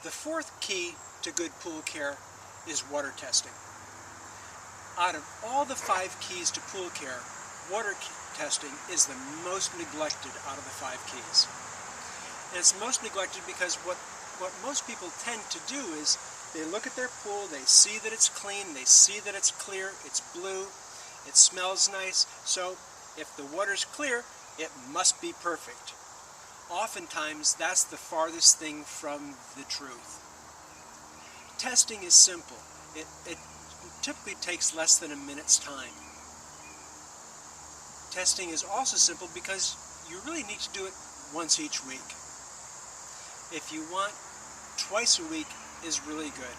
The fourth key to good pool care is water testing. Out of all the 5 keys to pool care, water testing is the most neglected out of the 5 keys. And it's most neglected because what most people tend to do is they look at their pool, they see that it's clean, they see that it's clear, it's blue, it smells nice, so if the water's clear, it must be perfect. Oftentimes, that's the farthest thing from the truth. Testing is simple. It typically takes less than a minute's time. Testing is also simple because you really need to do it once each week. If you want, twice a week is really good.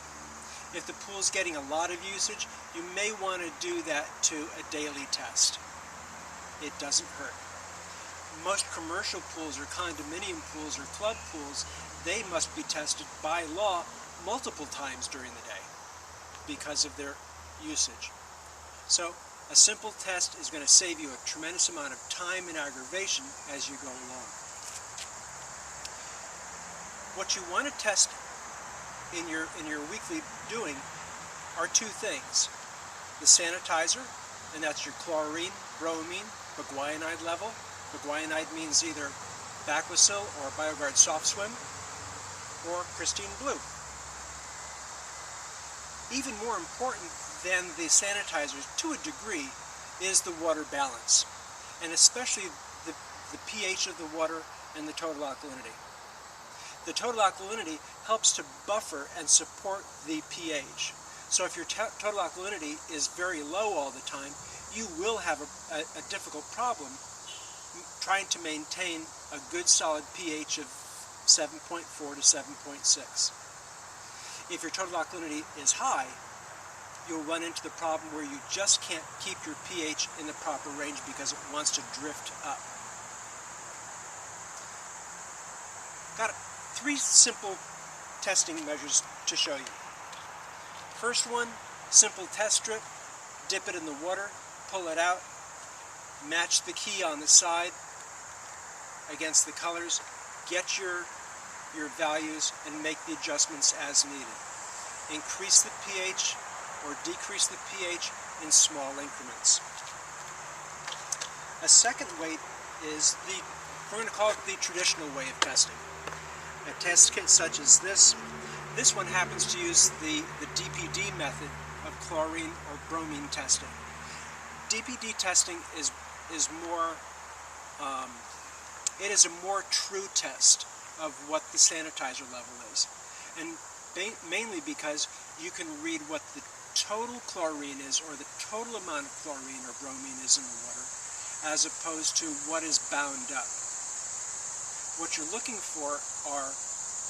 If the pool's getting a lot of usage, you may want to do that to a daily test. It doesn't hurt. Most commercial pools or condominium pools or club pools, they must be tested by law multiple times during the day because of their usage. So a simple test is going to save you a tremendous amount of time and aggravation as you go along. What you want to test in your weekly doing are 2 things. The sanitizer, and that's your chlorine, bromine, guanide level. Guanide means either Baclosil or BioGuard Soft Swim or Pristine Blue. Even more important than the sanitizers, to a degree, is the water balance, and especially the pH of the water and the total alkalinity. The total alkalinity helps to buffer and support the pH. So if your total alkalinity is very low all the time, you will have a difficult problem trying to maintain a good solid pH of 7.4 to 7.6. If your total alkalinity is high, you'll run into the problem where you just can't keep your pH in the proper range because it wants to drift up. Got 3 simple testing measures to show you. First one, simple test strip. Dip it in the water, pull it out, match the key on the side against the colors, get your values and make the adjustments as needed. Increase the pH or decrease the pH in small increments. A second way is we're going to call it the traditional way of testing. A test kit such as this one happens to use the DPD method of chlorine or bromine testing. DPD testing is more, it is a more true test of what the sanitizer level is, and mainly because you can read what the total chlorine is, or the total amount of chlorine or bromine is in the water, as opposed to what is bound up. What you're looking for are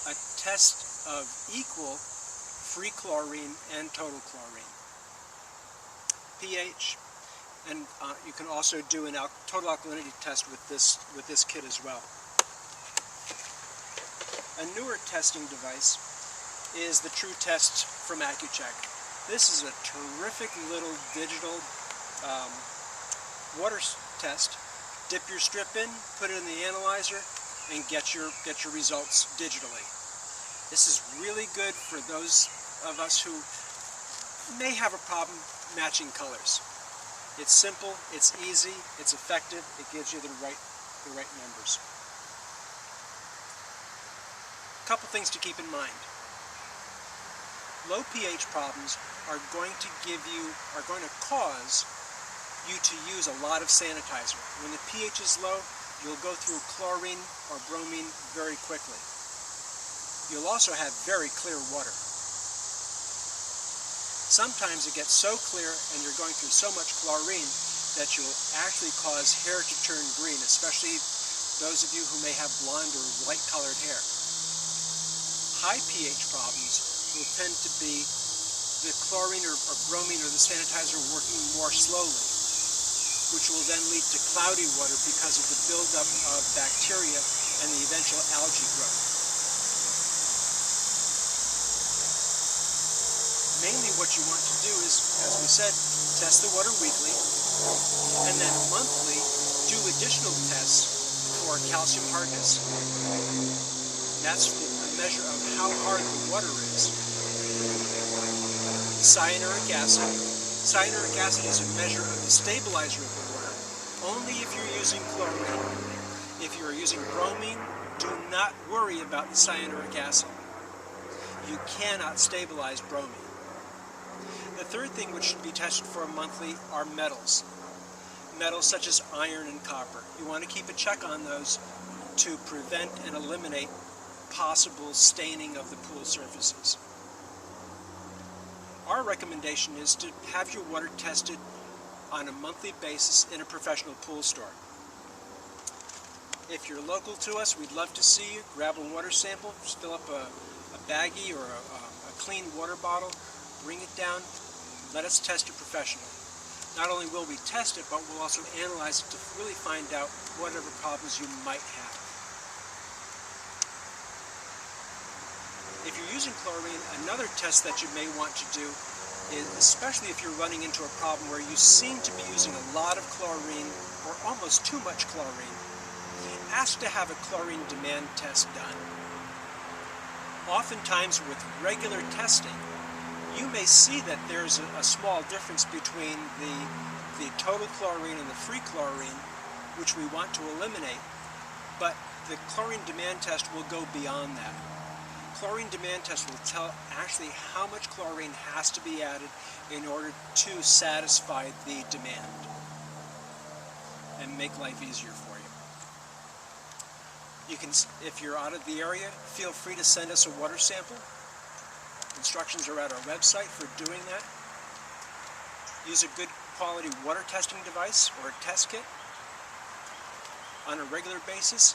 a test of equal free chlorine and total chlorine, pH, and you can also do a total alkalinity test with this kit as well. A newer testing device is the True Test from ACQUE. This is a terrific little digital water test. Dip your strip in, put it in the analyzer, and get your results digitally. This is really good for those of us who may have a problem matching colors. It's simple, it's easy, it's effective, it gives you the right numbers. A couple things to keep in mind. Low pH problems are going to cause you to use a lot of sanitizer. When the pH is low, you'll go through chlorine or bromine very quickly. You'll also have very clear water. Sometimes it gets so clear and you're going through so much chlorine that you'll actually cause hair to turn green, especially those of you who may have blonde or light-colored hair. High pH problems will tend to be the chlorine or bromine or the sanitizer working more slowly, which will then lead to cloudy water because of the buildup of bacteria and the eventual algae growth. Mainly what you want to do is, as we said, test the water weekly, and then monthly do additional tests for calcium hardness. That's measure of how hard the water is. Cyanuric acid. Cyanuric acid is a measure of the stabilizer of the water, only if you're using chlorine. If you are using bromine, do not worry about the cyanuric acid. You cannot stabilize bromine. The third thing which should be tested for monthly are metals. Metals such as iron and copper. You want to keep a check on those to prevent and eliminate possible staining of the pool surfaces. Our recommendation is to have your water tested on a monthly basis in a professional pool store. If you're local to us, we'd love to see you. Grab a water sample, just fill up a baggie or a clean water bottle, bring it down, let us test it professionally. Not only will we test it, but we'll also analyze it to really find out whatever problems you might have. If you're using chlorine, another test that you may want to do is, especially if you're running into a problem where you seem to be using a lot of chlorine or almost too much chlorine, ask to have a chlorine demand test done. Oftentimes with regular testing, you may see that there's a small difference between the total chlorine and the free chlorine, which we want to eliminate, but the chlorine demand test will go beyond that. Chlorine demand test will tell actually how much chlorine has to be added in order to satisfy the demand and make life easier for you. You can, if you're out of the area, feel free to send us a water sample. Instructions are at our website for doing that. Use a good quality water testing device or a test kit. On a regular basis,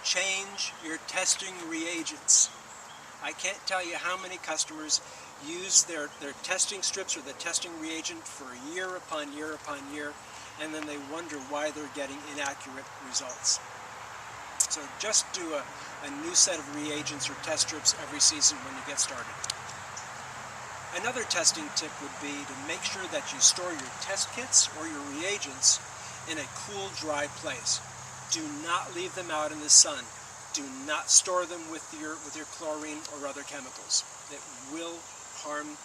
change your testing reagents. I can't tell you how many customers use their testing strips or the testing reagent for year upon year upon year, and then they wonder why they're getting inaccurate results. So just do a new set of reagents or test strips every season when you get started. Another testing tip would be to make sure that you store your test kits or your reagents in a cool, dry place. Do not leave them out in the sun. Do not store them with your chlorine or other chemicals. It will harm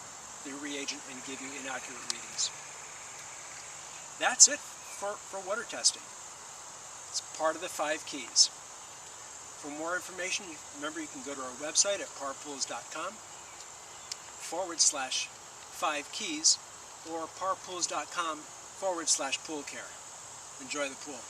the reagent and give you inaccurate readings. That's it for water testing. It's part of the 5 keys. For more information, remember you can go to our website at parpools.com/5keys or parpools.com/pool care. Enjoy the pool.